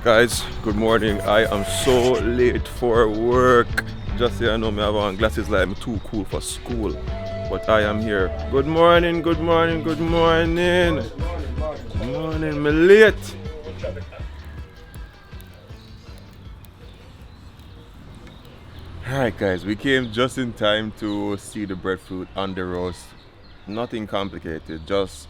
Guys, good morning. I am so late for work. Just so you know, me have on glasses like I'm too cool for school. But I am here. Good morning, good morning, good morning. Good morning, me late. Alright guys, we came just in time to see the breadfruit on the roast. Nothing complicated, just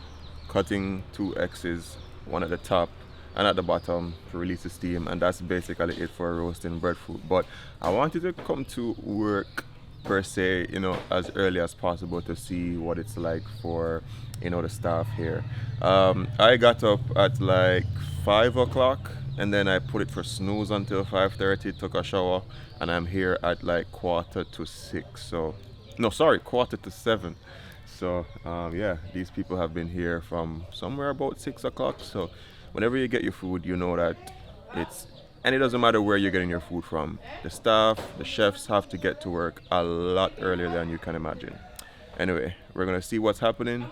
cutting two X's, one at the top and at the bottom to release the steam, and that's basically it for roasting breadfruit. But I wanted to come to work per se, as early as possible to see what it's like for the staff here. I got up at like 5 o'clock and then I put it for snooze until 5:30, took a shower, and I'm here at like quarter to 6. So no, sorry, quarter to 7. So yeah, these people have been here from somewhere about 6 o'clock. So whenever you get your food, you know that and it doesn't matter where you're getting your food from. The staff, the chefs have to get to work a lot earlier than you can imagine. Anyway, we're gonna see what's happening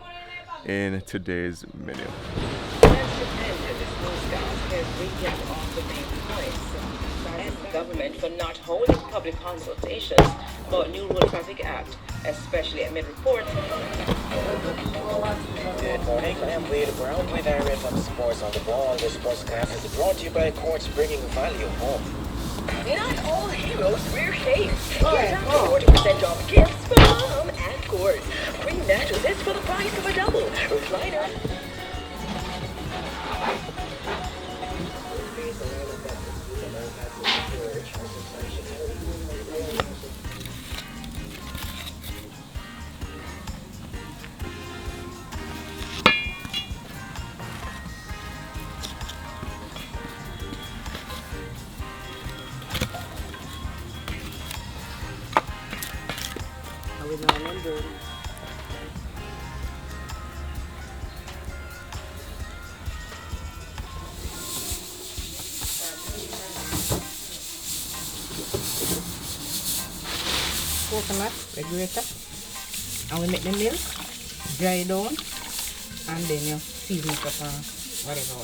in today's menu. Government for not holding public consultations about new Road Traffic Act, especially amid reports. Good morning, I am Wade Brown with Area from Sports on the Ball. The sportscast is brought to you by Courts Bringing Value Home. Not all heroes wear capes. Get up to 40% off gifts for mom at Courts. Bring mattresses for the price of a double. Recliner. Coconut, regulator, and we make the milk, dry down, and then you season it up and whatever.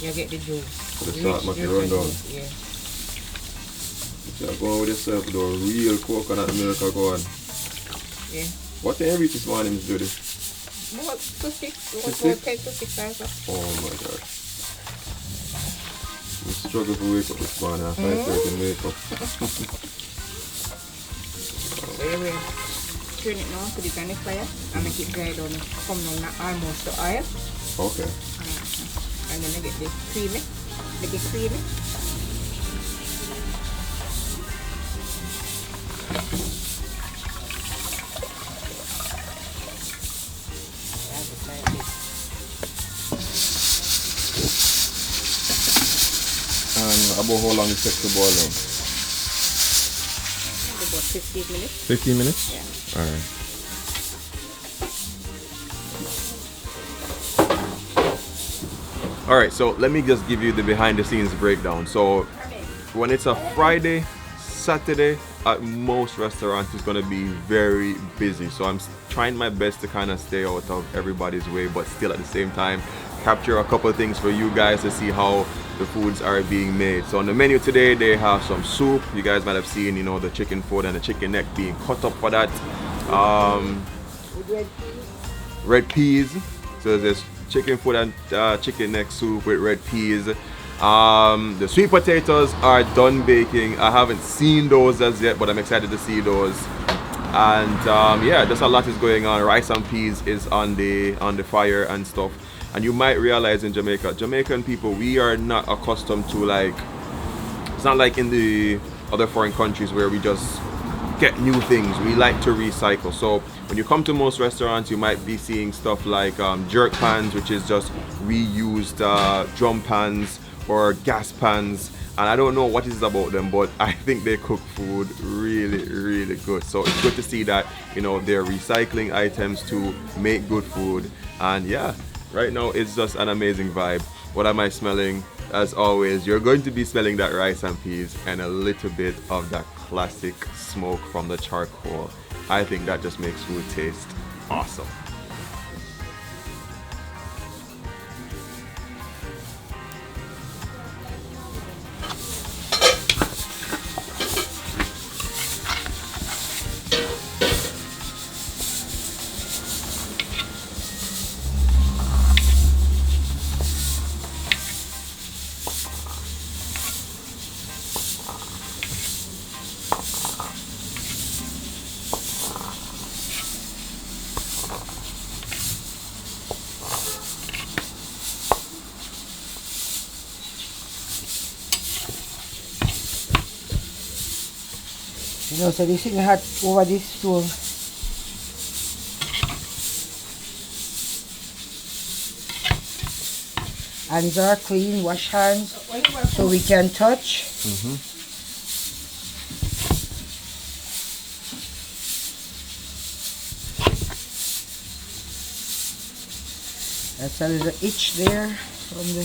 You get the juice. The salt make it run down. Yeah. So you're going with yourself, the real coconut milk are going. Yeah. What time you reach this morning, Miss Judy? About 2 6, To about 6? 10 to 6 also. Oh my god. We struggle to wake up this morning at 5:30 wake up. So you will turn it now, put it on the fire, and make it dry down, come down almost to oil. Okay. And then you get the creamy, make it creamy. And about how long it takes to boil down? About 15 minutes. 15 minutes? Yeah. Alright. Alright, so let me just give you the behind the scenes breakdown. So when it's a Friday, Saturday, at most restaurants it's going to be very busy. So I'm trying my best to kind of stay out of everybody's way, but still at the same time capture a couple of things for you guys to see how the foods are being made. So on the menu today they have some soup. You guys might have seen the chicken foot and the chicken neck being cut up for that. Red peas. So there's chicken foot and chicken neck soup with red peas. The sweet potatoes are done baking. I haven't seen those as yet, but I'm excited to see those. And yeah, just a lot is going on. Rice and peas is on the fire and stuff. And you might realize in Jamaican people, we are not accustomed to it's not like in the other foreign countries where we just get new things. We like to recycle. So when you come to most restaurants, you might be seeing stuff like jerk pans, which is just reused drum pans or gas pans. And I don't know what it is about them, but I think they cook food really, really good. So it's good to see that, they're recycling items to make good food. And yeah, right now it's just an amazing vibe. What am I smelling? As always, you're going to be smelling that rice and peas and a little bit of that classic smoke from the charcoal. I think that just makes food taste awesome. You know, so this thing hot over this stove. Hands are clean, wash hands so we can touch. That's a little itch there from the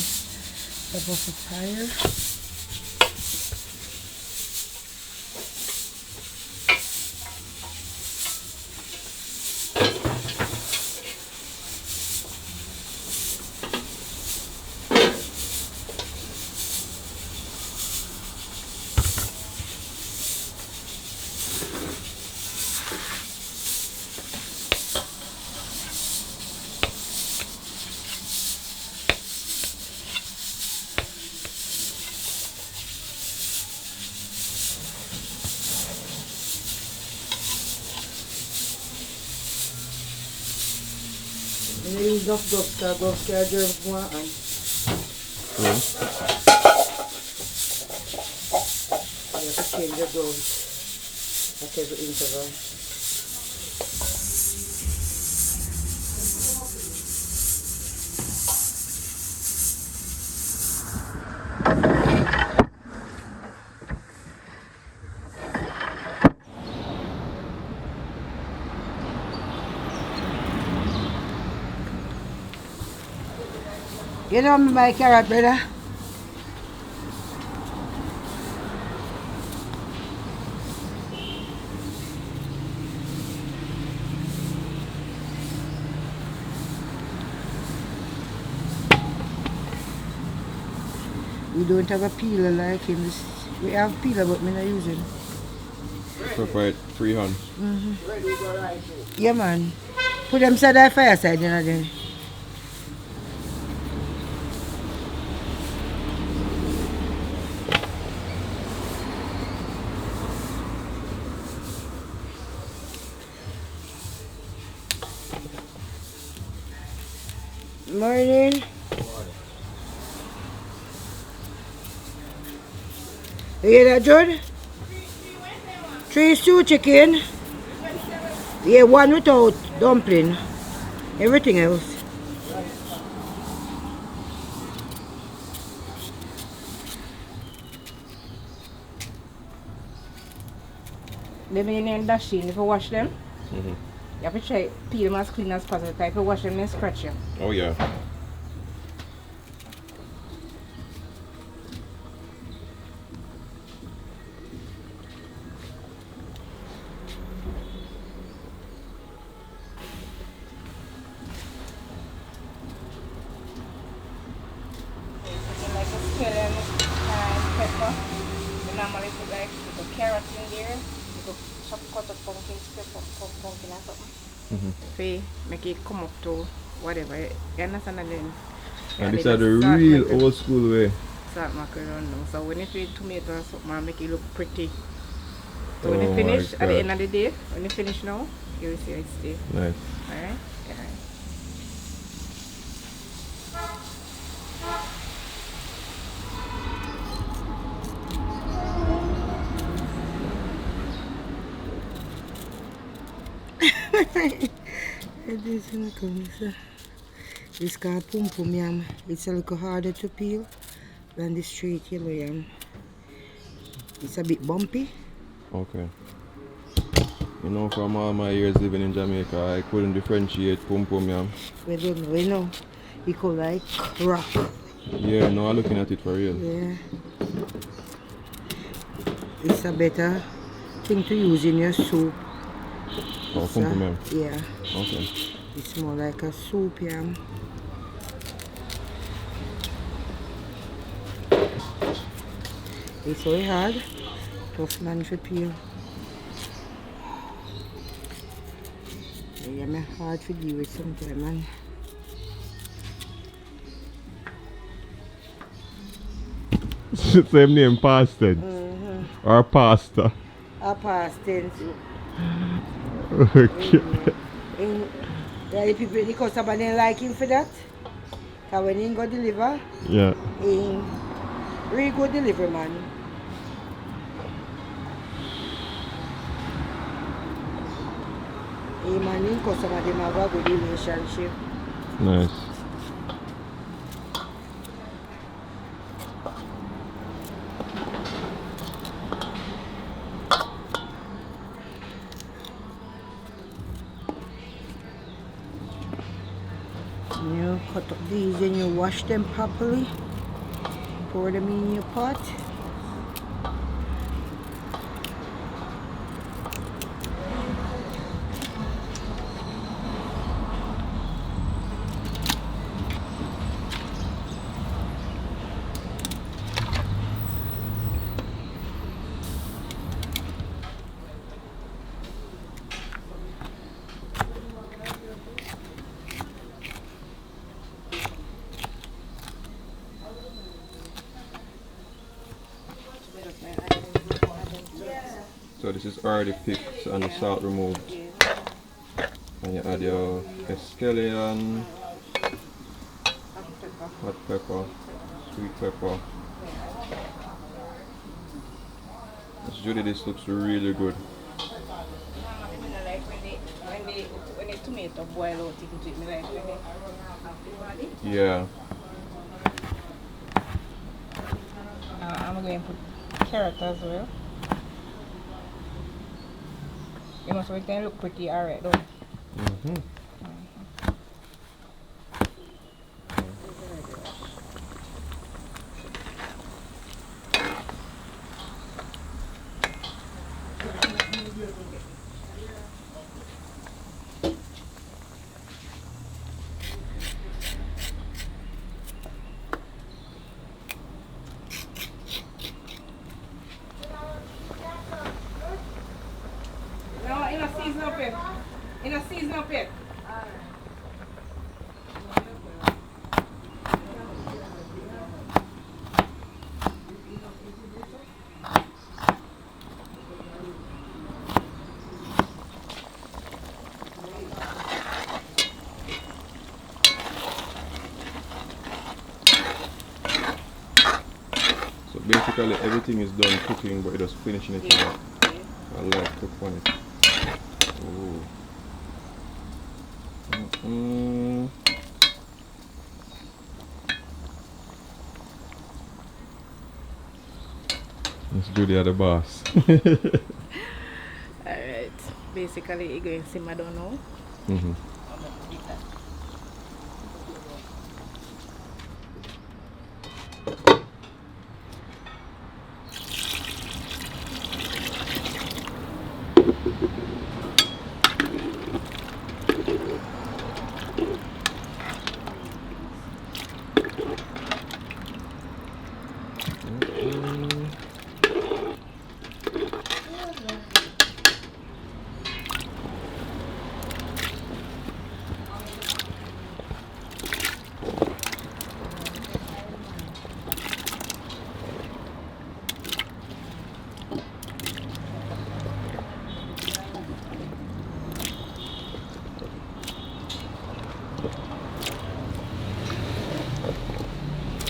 top of the fire. Use enough gloves because gloves can germs go on. You have to change your gloves at every interval. You know me, my carrot, brother. We don't have a peeler like him. We have peeler, but we're not using. Prefer it freehand. Yeah, man. Put them side by fireside, you know, then. Morning. You hear that, Jude? 3 stew chicken. Yeah, 1 without dumpling. Everything else. Them in the dashing, if you wash them, you have to try peel them as clean as possible. If you wash them, they scratch you. Oh yeah. Like a scallion and pepper. You normally put like the carrot in there. You could cut up pumpkin or something. Make it come up to whatever. You understand that then? And this is the real old school way. Salt macaroni. So when you feed tomato or something, make it look pretty. So when you finish, at the end of the day, when you finish now, you will see how it stays. Nice. Alright? Alright. This called pum pum yam. It's a little harder to peel than the straight yellow yam. It's a bit bumpy. Okay. You know, from all my years living in Jamaica, I couldn't differentiate pum pum yam. We don't know, you know. You could like rock. Yeah, no, I'm looking at it for real. Yeah. It's a better thing to use in your soup. Oh, pum pum yam. Yeah. Okay. It's more like a soup yam. It's very hard. Tough man to peel. Yeah, I'm hard to deal with sometimes, man. Same name, past tense. Or pasta. A past tense. Okay. Yeah, the people, the customer didn't like him for that. Because when he go deliver, Yeah. he really good delivery man. him and him customer them have a good relationship. Nice. You cut up these and you wash them properly. Pour them in your pot. So this is already picked and the salt removed. And you add your escallion, hot pepper, sweet pepper. Miss Judy, this looks really good. When the tomato boil out into it, me like when they have it. Yeah. I'm going to put carrot as well. You must make them look pretty alright though. No, in a season up it. In a season up it. So basically everything is done cooking, but you're just finishing it off. I love cook on it. Ooh. Miss Judy are the boss. Alright. Basically you're going to simmer down now.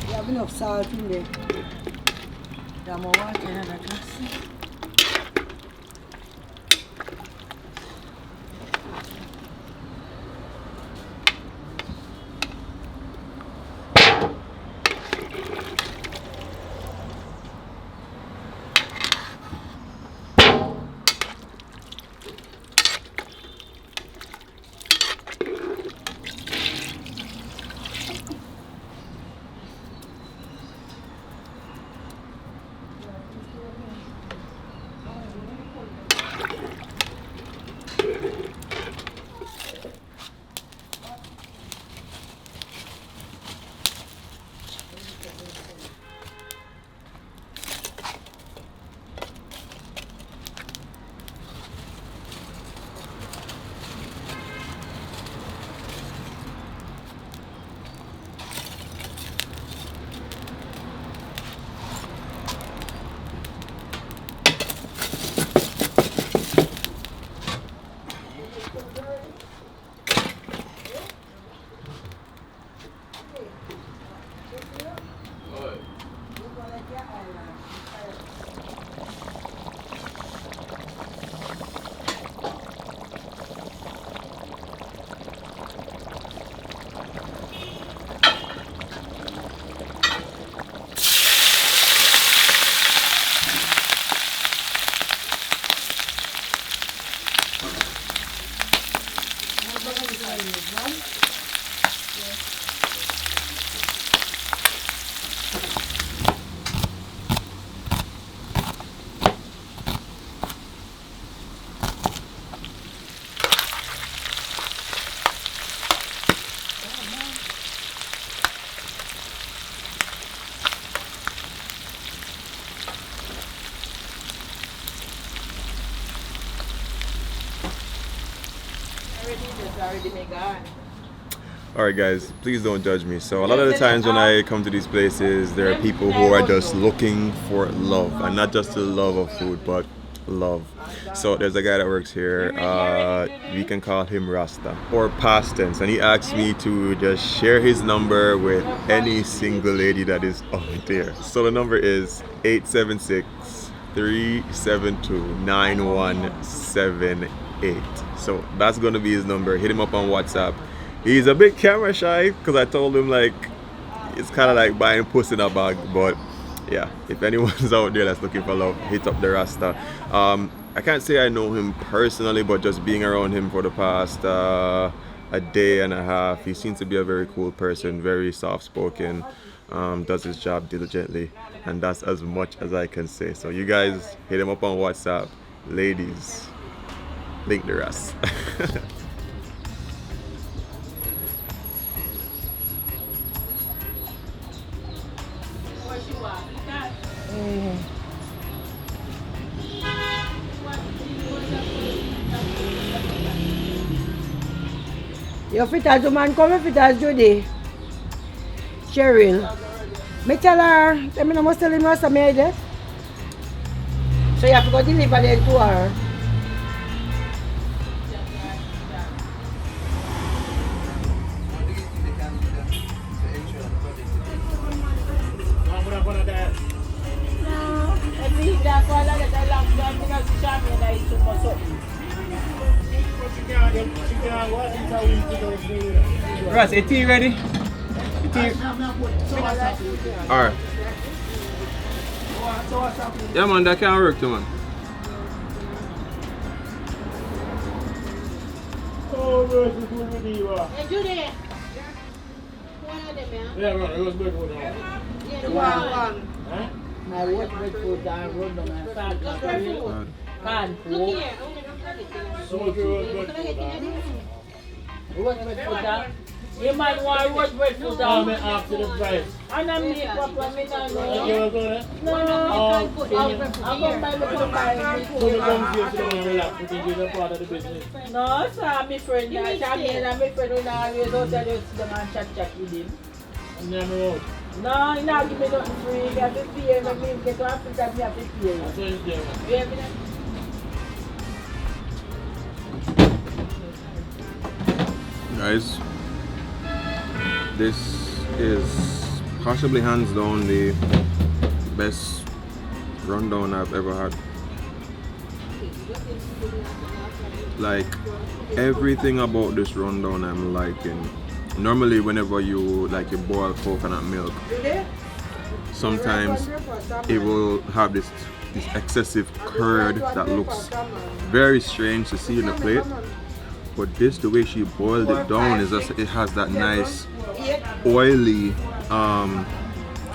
You have enough salt in there. Got more water in that glass. Alright guys, please don't judge me. So a lot of the times when I come to these places, there are people who are just looking for love. And not just the love of food, but love. So there's a guy that works here, we can call him Rasta, or past tense, and he asked me to just share his number with any single lady that is out there. So the number is 876-372-9178. So that's gonna be his number. Hit him up on WhatsApp. He's a bit camera shy because I told him like it's kind of like buying pussy in a bag, but yeah, if anyone's out there that's looking for love, hit up the Rasta. I can't say I know him personally, but just being around him for the past a day and a half, he seems to be a very cool person, very soft-spoken, does his job diligently, and that's as much as I can say. So you guys hit him up on WhatsApp. Ladies, link the rest. Yo fit as woman come fit as Judy. Cheryl. Me tell her, I mean I must tell him what's made it. So you have to go deliver it to her. Russ, is tea ready? Alright. Yeah man, that can't work too man. Hey Judy. Yeah, right, it was good for that. I watch with food and run down and start can't food. So much it was good for that. Watch with food down. You might want to watch with food down. I'm after the price. And I'm make up when me not know. You was good, eh? No, I'm going to buy the combine. So you come here to relax, you think you're a part of the business. No, sir, my friend, Charmaine and my friend will always out there just sit down and chat with him. And then I'm out. No, he not give me nothing free. You have to pay him. When me get to Africa, me have to pay him. So it's there. Yeah, me Guys, this is possibly hands down the best rundown I've ever had. Like everything about this rundown I'm liking. Normally whenever you boil coconut milk, sometimes it will have this excessive curd that looks very strange to see in the plate. But this, the way she boiled it down, is just, it has that nice oily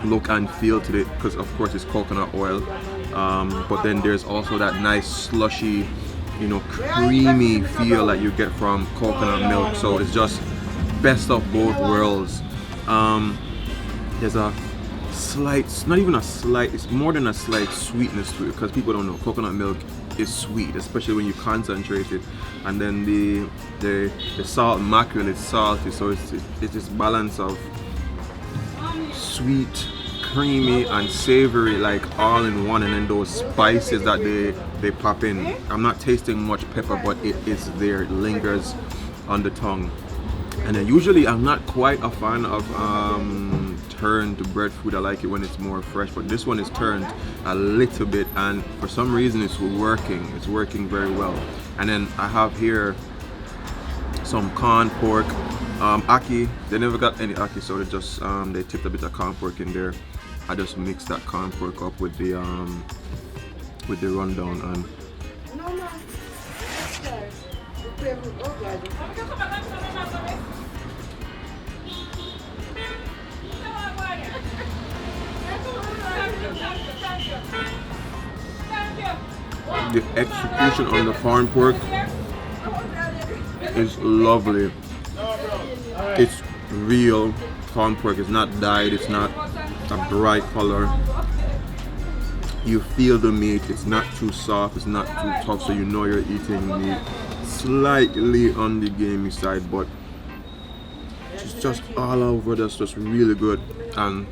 look and feel to it, because of course it's coconut oil. But then there's also that nice slushy, you know, creamy feel that you get from coconut milk. So it's just best of both worlds. There's a slight, not even a slight, it's more than a slight sweetness to it, because people don't know coconut milk is sweet, especially when you concentrate it. And then the salt mackerel is salty, so it's this balance of sweet, creamy and savory, like all in one. And then those spices that they pop in, I'm not tasting much pepper, but it is there, it lingers on the tongue. And then usually I'm not quite a fan of turned breadfruit. I like it when it's more fresh, but this one is turned a little bit, and for some reason it's working very well. And then I have here some corn pork, ackee. They never got any ackee, so they just they tipped a bit of corn pork in there. I just mixed that corn pork up with the rundown, and the execution on the corn pork is lovely. It's real corn pork. It's not dyed. It's not a bright color. You feel the meat. It's not too soft. It's not too tough, so you know you're eating meat. slightly on the gamey side, but it's just all over. That's just really good. And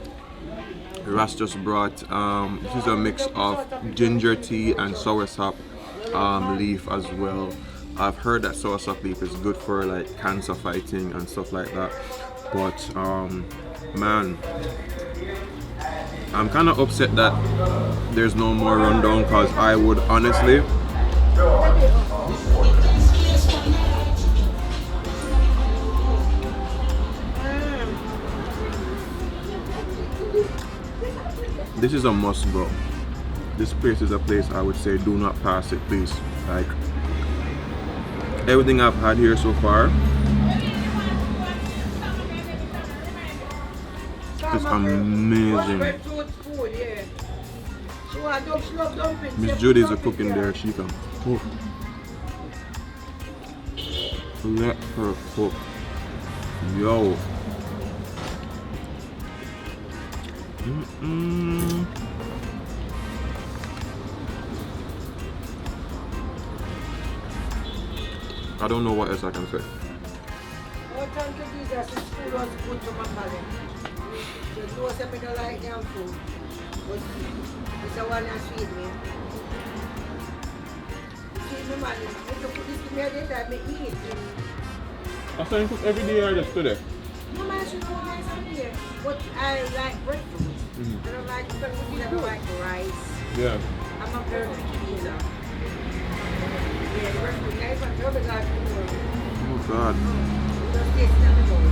Ras just brought this is a mix of ginger tea and soursop leaf as well. I've heard that soursop leaf is good for like cancer fighting and stuff like that. But man, I'm kind of upset that there's no more rundown, because I would honestly this is a must go. This place is a place I would say do not pass it, please. Like everything I've had here so far is amazing. Miss Judy's a cooking there, she can cook. Let her cook. Yo. I don't know what else I can say. What time to do that? Since food was good to my palate. The two of me don't like them food. But it's the one that feed me. Feed me man. If you put this to me at the time, I eat. I saw you cook every day or just today? No man, she don't like some here. But I like breadfruit. I don't like breadfruit, I don't like rice. Yeah. I'm a very picky eater. Yeah, the breadfruit nice and double like food. Oh God. Just taste it on the bowl.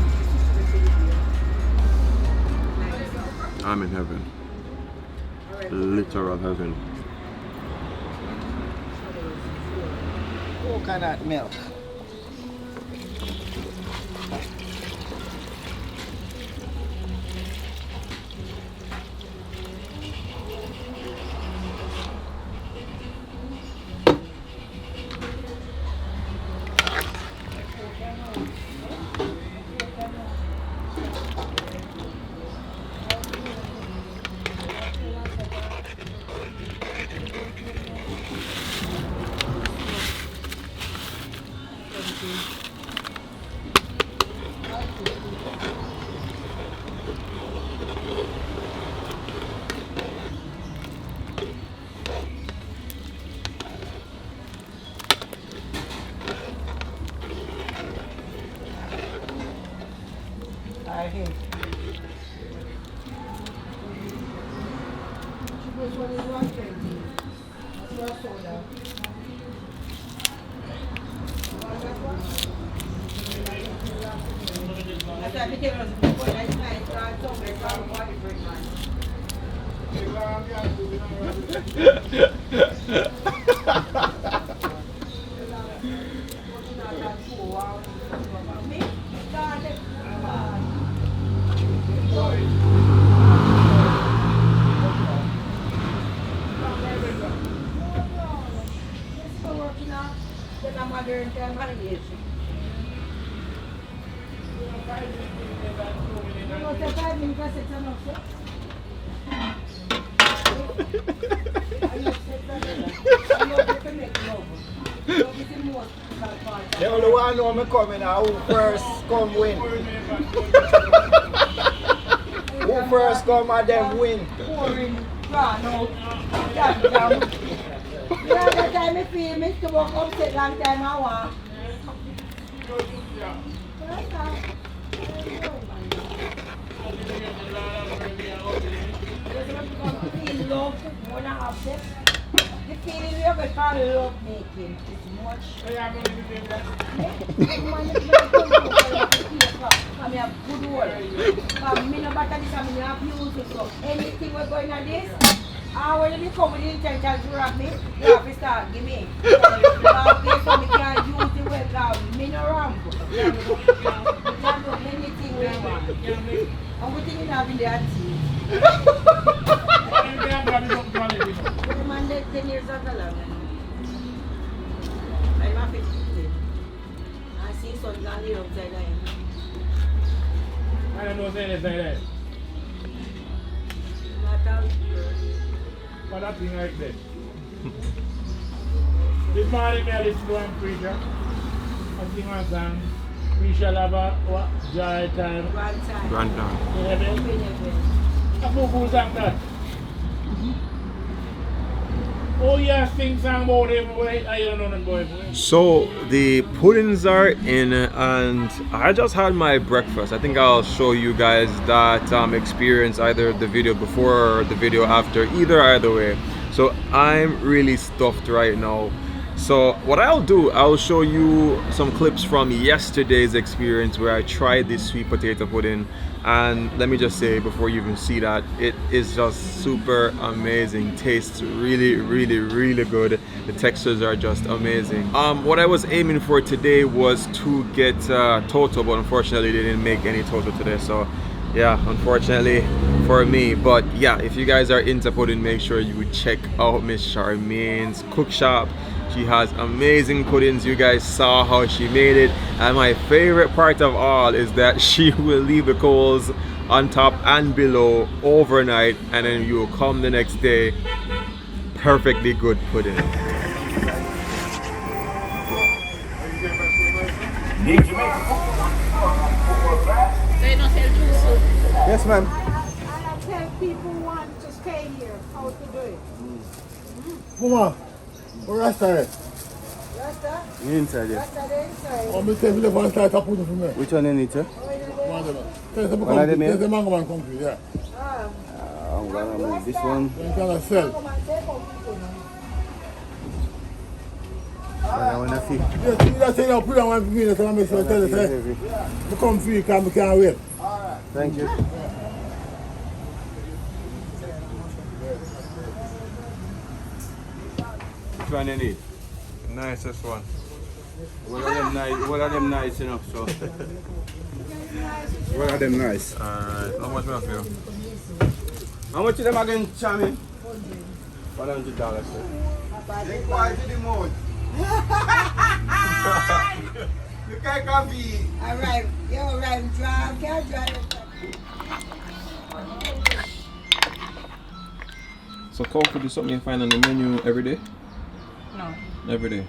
Nice. I'm in heaven. Literal heaven. Coconut milk. The only one know me coming now, who first come win. Who first come and them win. The other time I feel me to walk upset long time I want. Love when I upset. The feeling we have called love making is much. I have good word. I no matter this, I have music. So anything we're going on this, when you come with the intention to rap me, you have to start give me. Because I can't use the word now. Me no ramp. You can do anything we want. And we think you have in the attitude. The man dead 10 years ago. I'm happy to do it. I see something on the outside line. I don't know anything like that. Not out. But that thing like that. This morning I listened to one preacher. sing one song. We shall have a what? Joy time. Grand time. Grand down. You hear me? A boo song that. Oh yeah, sing song about him. I don't know nothing about him. So the puddings are in, and I just had my breakfast. I think I'll show you guys that experience, either the video before or the video after, either way. So I'm really stuffed right now. So what I'll do, I'll show you some clips from yesterday's experience where I tried this sweet potato pudding, and let me just say before you even see that, it is just super amazing. Tastes really good. The textures are just amazing. What I was aiming for today was to get toto, but unfortunately they didn't make any toto today, so yeah, unfortunately for me. But yeah, if you guys are into pudding, make sure you check out Miss Charmaine's cook shop. She has amazing puddings. You guys saw how she made it, and my favorite part of all is that she will leave the coals on top and below overnight, and then you will come the next day, perfectly good pudding. Yes, ma'am. And I tell people who want to stay here how to do it. Mama, where Rasta is? Rasta? Inside there. Rasta the inside. I'm going to tell you if I start to put it from there. Which one you need, sir? One of them. There's a One of them here? there's a mango man country, yeah. I'm gonna move this one. You can sell. I wanna see. Yes, you just say you put on one for me, that's what I make sure I tell you, say, you come free, you can't wait. Thank you. Which one you need? Nicest one. What are them nice enough, so. What are them nice? Alright, how much more for you? How much of them again, Charmaine? $100, sir. They quiet to the mood. You can't coffee. Alright, you alright, drive, can't drive. So cow food is something you find on the menu every day? No. Every day.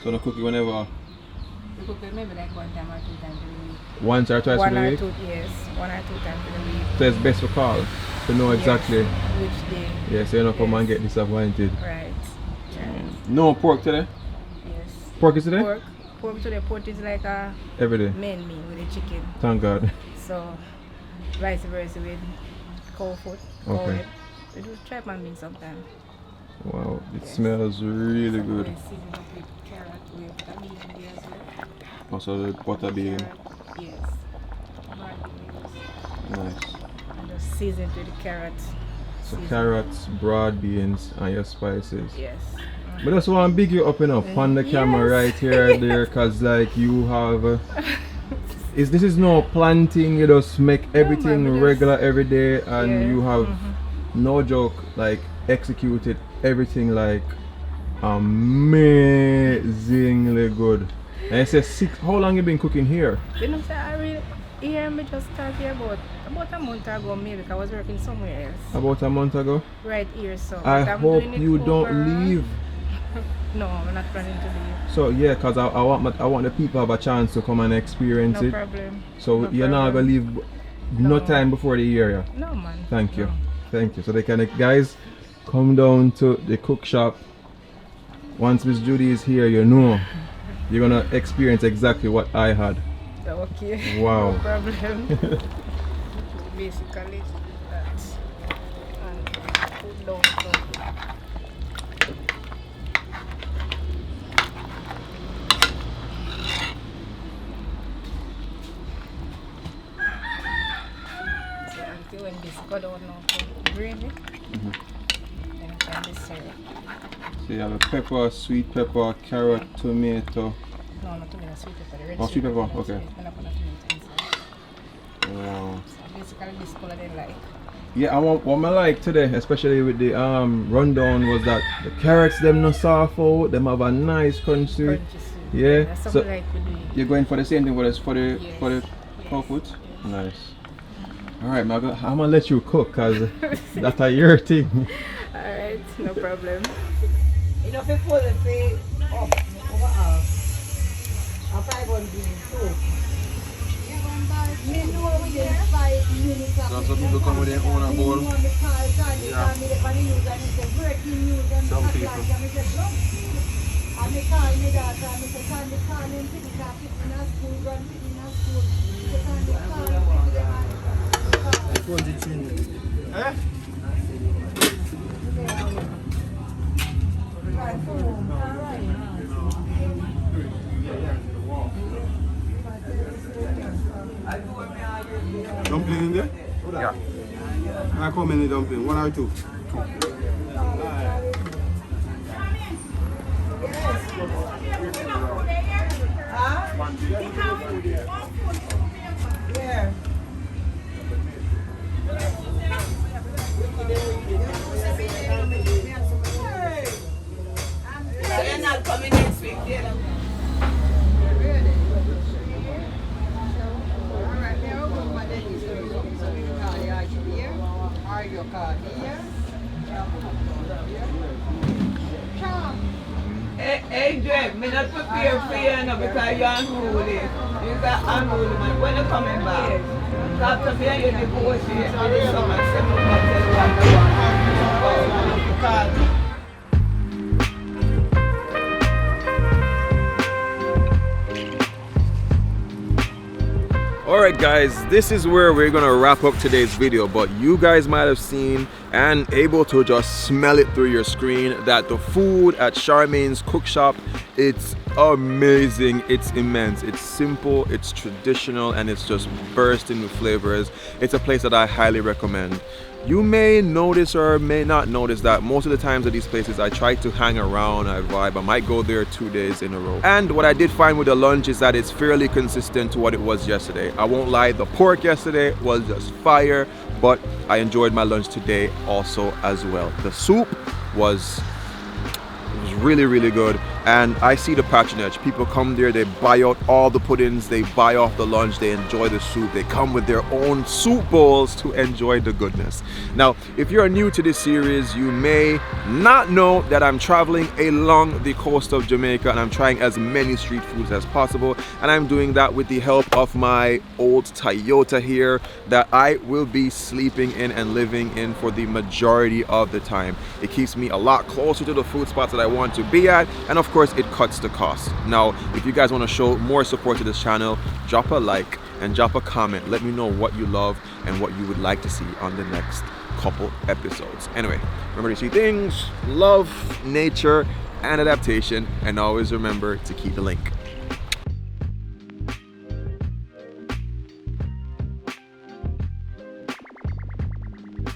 So no cook it whenever? We cook it maybe like 1 time or 2 times in a week. Once or twice in a week? 1 or 2, yes. 1 or 2 times in a week. So it's best to call to know exactly. Yes, which day. Yeah, so you don't come and get disappointed. Right. Right. No pork today? Yes. Pork is today? Pork today. Pork is like a Every day. main meal with the chicken. Thank God. So vice versa with cow food. Okay. We do tripe and beans sometimes. Wow, it smells really good. We season it with carrot, with butterbean in there as well. Also the butterbean. Yes. Broad beans. Nice. And just season it with the carrot. So Season. carrots, broad beans, and your spices. Yes. But that's why I'm big you up enough on the camera right here and there, cause like you have this is no planting, you just make everything man, we just- regular every day, and Yeah. you have no joke like executed everything like amazingly good. And I say how long you been cooking here? You know, say I really here me just started here about a month ago maybe because I was working somewhere else. About a month ago. Right here, so I but I'm hope doing it you over- don't leave. No, I'm not planning to leave. So yeah, cause I want the people have a chance to come and experience No it. problem. So No you're not gonna problem. leave no No. time before the year, yeah? No man. Thank you. No. Thank you. So they can, guys, come down to the cook shop. Once Miss Judy is here, you know, you're gonna experience exactly what I had. Okay. Wow. No problem. Basically that. And put down some. So until when this go down now to gravy, then can be served. So you have a pepper, sweet pepper, carrot, tomato. No, not tomato, sweet pepper. The red Oh, sweet pepper, pepper, okay. I'm not gonna tomato inside. Wow. So basically this color they like. Yeah, what I like today, especially with the rundown, was that the carrots them no soft out, them have a nice crunchy. Crunchy sweet. Yeah. That's So something like we do. you're going for the same thing for the Yes. cow food? Yes. Nice. Alright, I'm gonna let you cook cause that's a your thing. Alright, no problem. You know, before the pay up, over half. A 500 too. Me know within 5 minutes of So some people come with their own bowl. Yeah. Some people. And me call me daughter, and me say, Sandy, call him, pick it up, pick it in a school, run, pick it in a school. Me say, Sandy, call him, pick it in a school. Eh? Right, home, all right. Dumpling in there? Yeah. How many dumpling? 1 or 2? 2. Yeah. So you're not coming next week, then? Hey, Dre, me not prepare for you now because you're unruly. You're unruly, man. When you're coming back, after me and you negotiate with the summer, say, I'm going to tell you what I want. Because Alright guys, this is where we're gonna wrap up today's video, but you guys might have seen and able to just smell it through your screen that the food at Charmaine's cook shop, it's amazing, it's immense, it's simple, it's traditional, and it's just bursting with flavors. It's a place that I highly recommend. You may notice or may not notice that most of the times at these places I try to hang around, I vibe, I might go there 2 days in a row. And what I did find with the lunch is that it's fairly consistent to what it was yesterday. I won't lie, the pork yesterday was just fire, but I enjoyed my lunch today also as well. The soup was really, really good, and I see the patronage. People come there, they buy out all the puddings, they buy off the lunch, they enjoy the soup, they come with their own soup bowls to enjoy the goodness. Now, if you're new to this series, you may not know that I'm traveling along the coast of Jamaica and I'm trying as many street foods as possible, and I'm doing that with the help of my old Toyota here that I will be sleeping in and living in for the majority of the time. It keeps me a lot closer to the food spots that I want to be at, and of course it cuts the cost. Now, if you guys want to show more support to this channel, drop a like and drop a comment. Let me know what you love and what you would like to see on the next couple episodes. Anyway, remember to see things, love, nature, and adaptation, and always remember to keep the link.